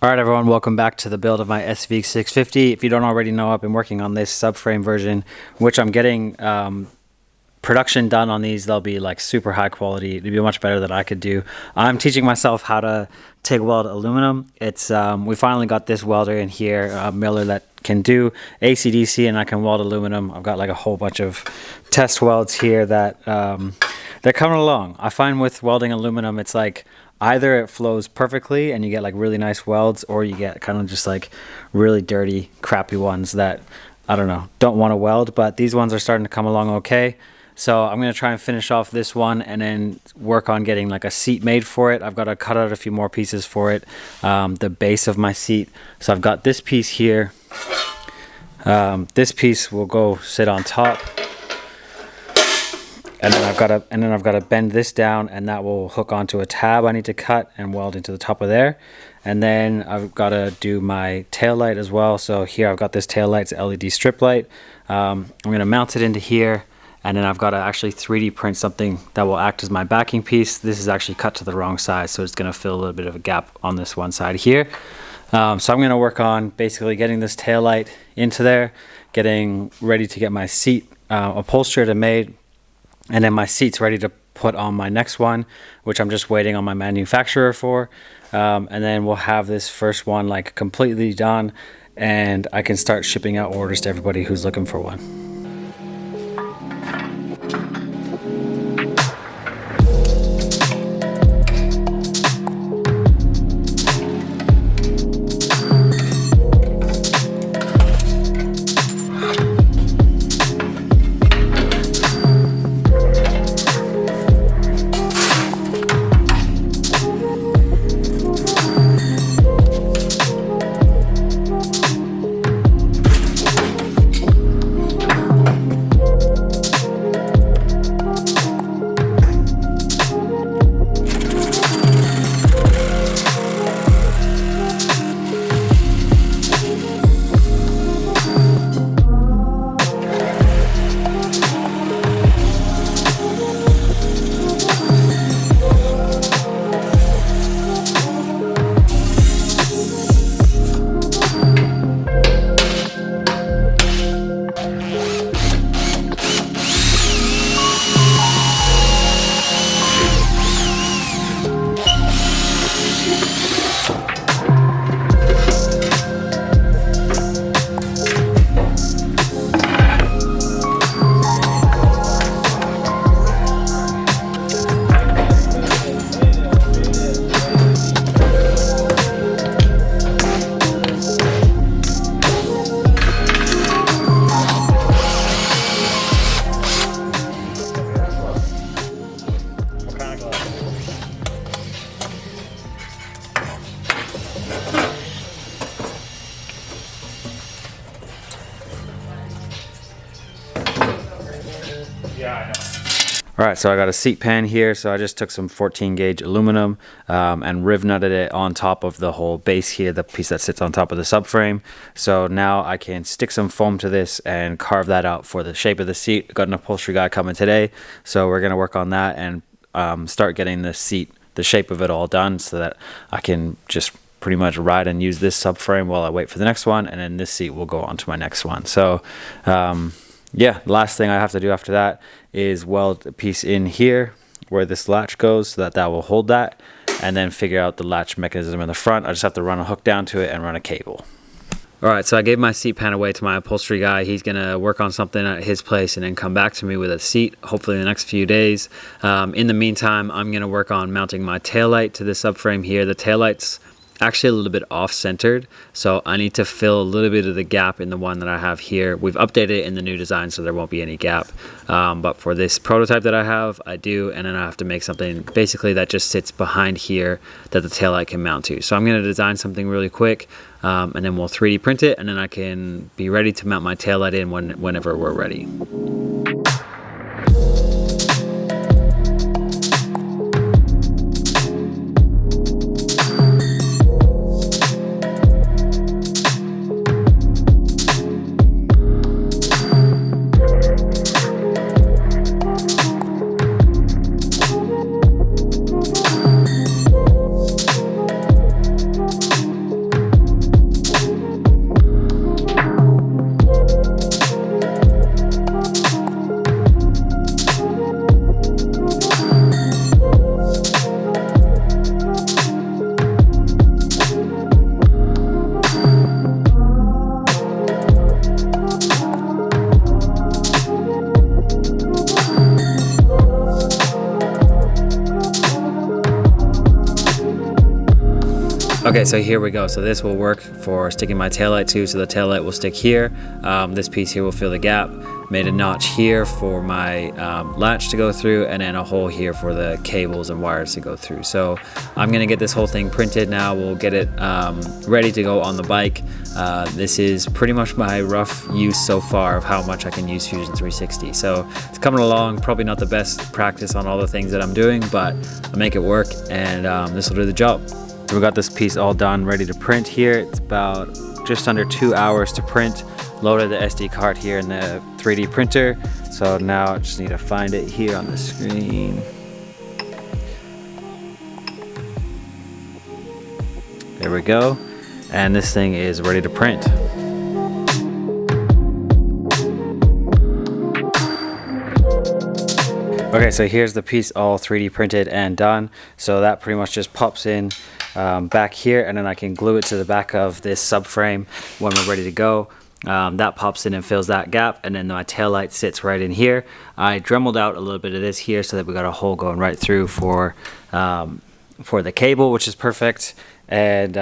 All right, everyone, welcome back to the build of my SV650. If you don't already know, I've been working on this subframe version, which I'm getting production done on these. They'll be like super high quality. It'd be much better than I could do. I'm teaching myself how to TIG weld aluminum. It's we finally got this welder in here, a miller that can do AC/DC, and I can weld aluminum. I've got like a whole bunch of test welds here that they're coming along. I find with welding aluminum, it's like either it flows perfectly and you get like really nice welds, or you get kind of just like really dirty, crappy ones that, I don't know, don't want to weld. But these ones are starting to come along okay. So I'm going to try and finish off this one and then work on getting like a seat made for it. I've got to cut out a few more pieces for it, the base of my seat. So I've got this piece here. This piece will go sit on top. And then I've got to bend this down, and that will hook onto a tab I need to cut and weld into the top of there. And then I've got to do my tail light as well. So here I've got this tail light, it's LED strip light. I'm going to mount it into here, and then I've got to actually 3D print something that will act as my backing piece. This is actually cut to the wrong size, so it's going to fill a little bit of a gap on this one side here. So I'm going to work on basically getting this tail light into there, getting ready to get my seat upholstered and made. And then my seat's ready to put on my next one, which I'm just waiting on my manufacturer for. And then we'll have this first one like completely done, and I can start shipping out orders to everybody who's looking for one. All right, so I got a seat pan here. So I just took some 14 gauge aluminum and riv nutted it on top of the whole base here, the piece that sits on top of the subframe. So now I can stick some foam to this and carve that out for the shape of the seat. Got an upholstery guy coming today, so we're gonna work on that and start getting the seat, the shape of it all done, so that I can just pretty much ride and use this subframe while I wait for the next one, and then this seat will go on to my next one. So yeah, the last thing I have to do after that is weld a piece in here where this latch goes, so that will hold that, and then figure out the latch mechanism in the front. I just have to run a hook down to it and run a cable. All right, so I gave my seat pan away to my upholstery guy. He's gonna work on something at his place and then come back to me with a seat, hopefully in the next few days. In the meantime, I'm gonna work on mounting my taillight to the subframe here. The taillight's actually a little bit off-centered, so I need to fill a little bit of the gap in the one that I have here. We've updated it in the new design, so there won't be any gap, but for this prototype that I have, I do, and then I have to make something basically that just sits behind here that the taillight can mount to. So I'm going to design something really quick, and then we'll 3D print it, and then I can be ready to mount my taillight in whenever we're ready. Okay, so here we go. So this will work for sticking my taillight to, so the taillight will stick here. This piece here will fill the gap. Made a notch here for my latch to go through, and then a hole here for the cables and wires to go through. So I'm gonna get this whole thing printed now. We'll get it ready to go on the bike. This is pretty much my rough use so far of how much I can use Fusion 360. So it's coming along, probably not the best practice on all the things that I'm doing, but I'll make it work, and this will do the job. So we got this piece all done, ready to print here. It's about just under 2 hours to print. Loaded the SD card here in the 3D printer. So now I just need to find it here on the screen. There we go. And this thing is ready to print. Okay, so here's the piece all 3D printed and done. So that pretty much just pops in back here, and then I can glue it to the back of this subframe when we're ready to go. That pops in and fills that gap, and then my tail light sits right in here. I dremeled out a little bit of this here so that we got a hole going right through for the cable, which is perfect. And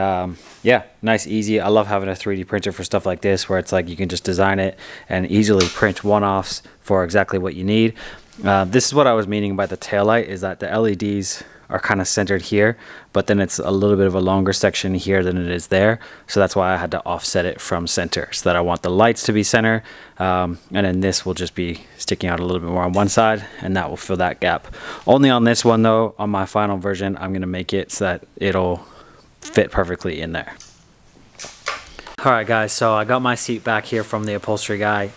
yeah, nice, easy. I love having a 3D printer for stuff like this, where it's like you can just design it and easily print one-offs for exactly what you need. This is what I was meaning by the tail light, is that the LEDs are kind of centered here, but then it's a little bit of a longer section here than it is there. So that's why I had to offset it from center, so that I want the lights to be center. And then this will just be sticking out a little bit more on one side, and that will fill that gap. Only on this one though, on my final version, I'm gonna make it so that it'll fit perfectly in there. All right guys, so I got my seat back here from the upholstery guy.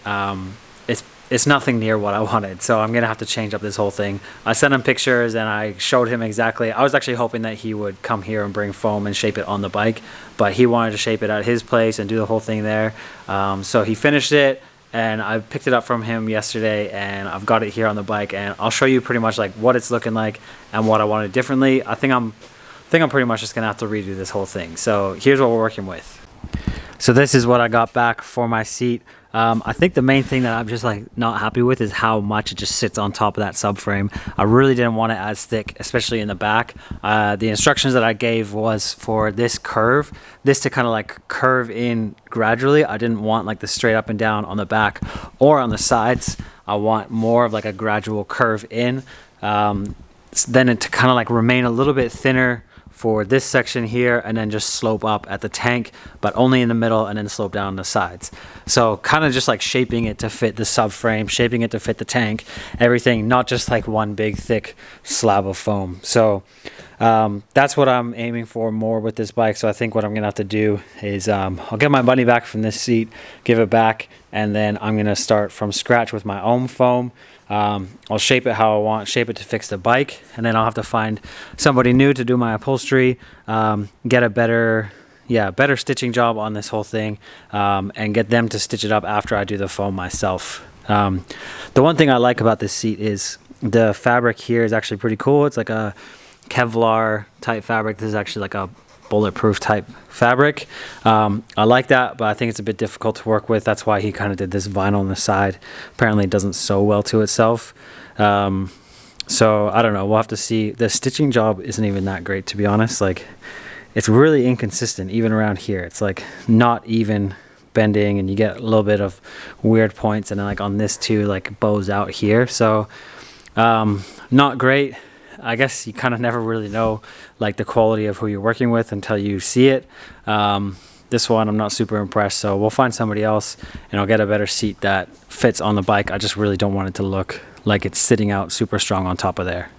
It's nothing near what I wanted, so I'm gonna have to change up this whole thing. I sent him pictures and I showed him exactly. I was actually hoping that he would come here and bring foam and shape it on the bike, but he wanted to shape it at his place and do the whole thing there. So he finished it, and I picked it up from him yesterday, and I've got it here on the bike, and I'll show you pretty much like what it's looking like and what I wanted differently. I think I'm pretty much just gonna have to redo this whole thing. So here's what we're working with. So this is what I got back for my seat. I think the main thing that I'm just like not happy with is how much it just sits on top of that subframe. I really didn't want it as thick, especially in the back. The instructions that I gave was for this to kind of like curve in gradually. I didn't want like the straight up and down on the back or on the sides. I want more of like a gradual curve in. Then it to kind of like remain a little bit thinner for this section here, and then just slope up at the tank, but only in the middle, and then slope down the sides. So kind of just like shaping it to fit the subframe, shaping it to fit the tank, everything, not just like one big thick slab of foam. So that's what I'm aiming for more with this bike. So I think what I'm gonna have to do is I'll get my money back from this seat, give it back, and then I'm gonna start from scratch with my own foam. I'll shape it how I want, shape it to fix the bike, and then I'll have to find somebody new to do my upholstery, get a better stitching job on this whole thing, and get them to stitch it up after I do the foam myself. The one thing I like about this seat is the fabric here is actually pretty cool. It's like a Kevlar type fabric. This is actually like a bulletproof type fabric. I like that, but I think it's a bit difficult to work with. That's why he kind of did this vinyl on the side. Apparently it doesn't sew well to itself. So I don't know, we'll have to see. The stitching job isn't even that great, to be honest. Like, it's really inconsistent even around here. It's like not even bending, and you get a little bit of weird points, and then like on this too, like bows out here. So not great. I guess you kind of never really know like the quality of who you're working with until you see it. This one I'm not super impressed, so we'll find somebody else, and I'll get a better seat that fits on the bike. I just really don't want it to look like it's sitting out super strong on top of there.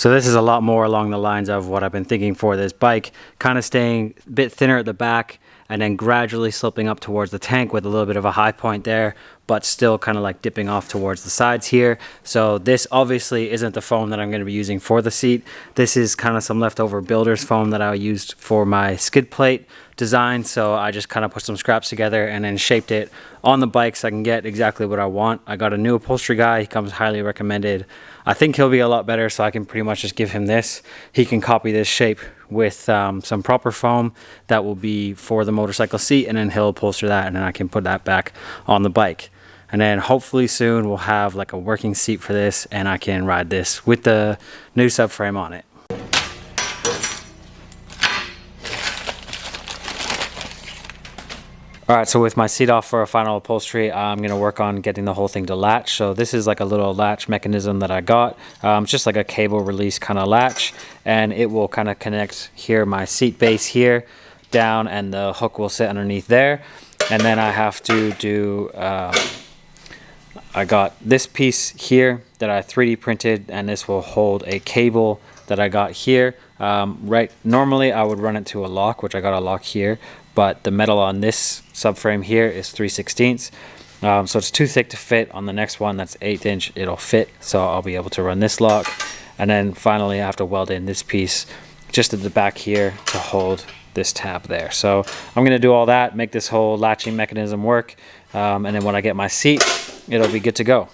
So this is a lot more along the lines of what I've been thinking for this bike, kind of staying a bit thinner at the back and then gradually sloping up towards the tank with a little bit of a high point there, but still kind of like dipping off towards the sides here. So this obviously isn't the foam that I'm going to be using for the seat. This is kind of some leftover builder's foam that I used for my skid plate design. So I just kind of put some scraps together and then shaped it on the bike so I can get exactly what I want. I got a new upholstery guy. He comes highly recommended. I think he'll be a lot better, so I can pretty much just give him this. He can copy this shape with some proper foam that will be for the motorcycle seat, and then he'll upholster that, and then I can put that back on the bike. And then hopefully soon we'll have like a working seat for this, and I can ride this with the new subframe on it. All right, so with my seat off for a final upholstery, I'm going to work on getting the whole thing to latch. So this is like a little latch mechanism that I got. It's just like a cable release kind of latch, and it will kind of connect here, my seat base here, down, and the hook will sit underneath there. And then I have to do, I got this piece here that I 3D printed, and this will hold a cable that I got here. Normally I would run it to a lock, which I got a lock here, but the metal on this subframe here is 3/16. So it's too thick to fit. On the next one that's 1/8 inch, it'll fit, so I'll be able to run this lock. And then finally I have to weld in this piece just at the back here to hold this tab there. So I'm going to do all that, make this whole latching mechanism work, and then when I get my seat, it'll be good to go.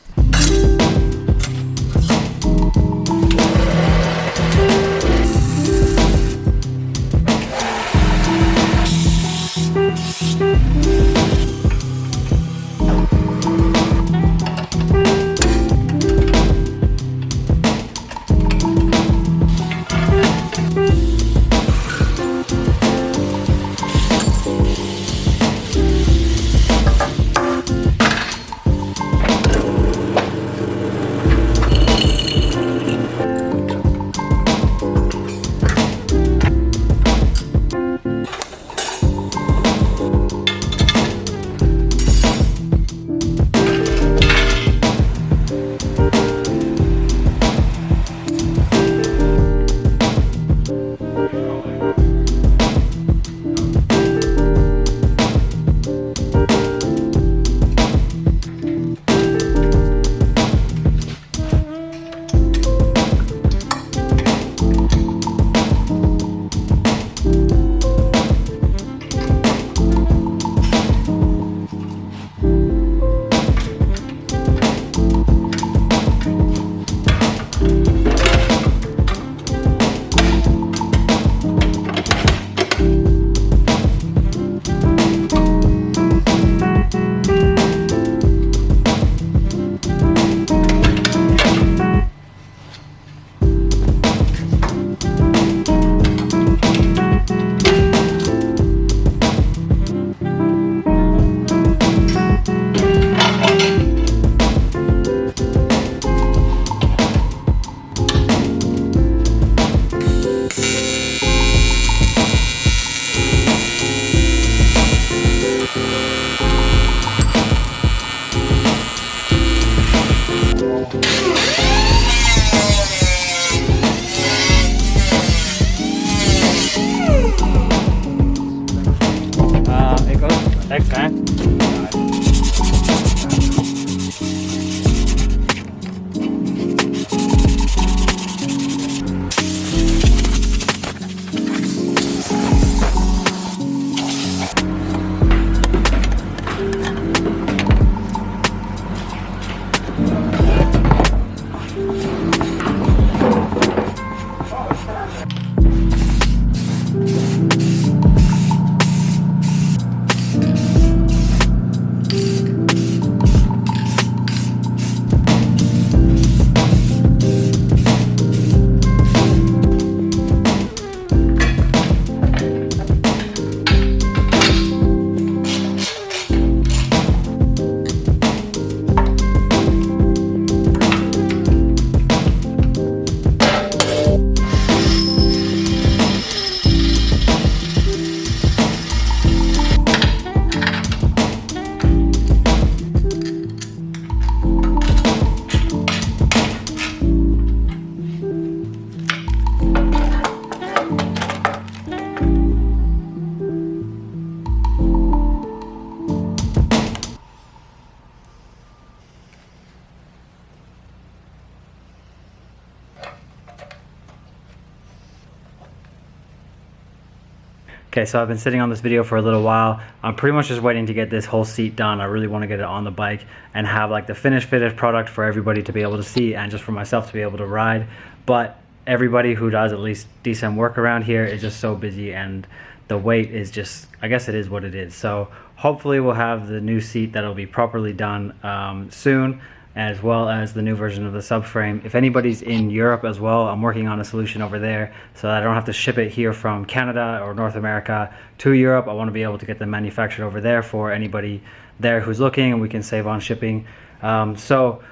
Okay, so I've been sitting on this video for a little while. I'm pretty much just waiting to get this whole seat done. I really want to get it on the bike and have like the finished product for everybody to be able to see and just for myself to be able to ride. But everybody who does at least decent work around here is just so busy, and the wait is just, I guess it is what it is. So hopefully we'll have the new seat that'll be properly done soon, as well as the new version of the subframe. If anybody's in Europe as well, I'm working on a solution over there so that I don't have to ship it here from Canada or North America to Europe. I want to be able to get them manufactured over there for anybody there who's looking, and we can save on shipping. So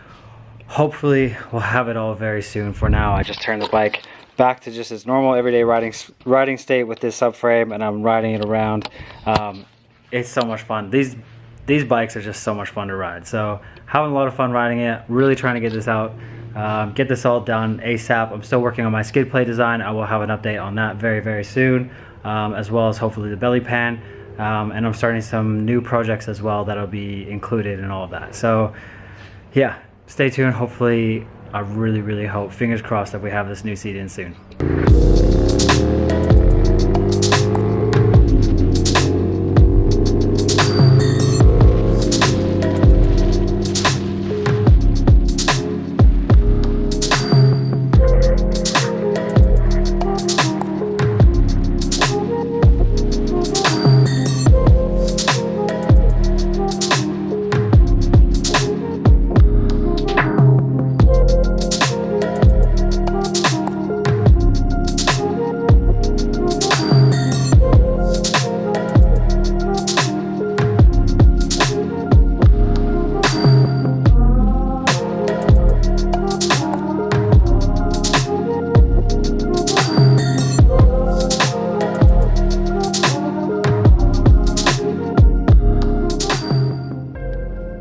hopefully we'll have it all very soon. For now, I just turned the bike back to just its normal everyday riding state with this subframe, and I'm riding it around. It's so much fun. These bikes are just so much fun to ride. So having a lot of fun riding it, really trying to get this out, get this all done ASAP. I'm still working on my skid plate design. I will have an update on that very, very soon, as well as hopefully the belly pan. And I'm starting some new projects as well that'll be included in all of that. So yeah, stay tuned. Hopefully, I really, really hope, fingers crossed, that we have this new seat in soon.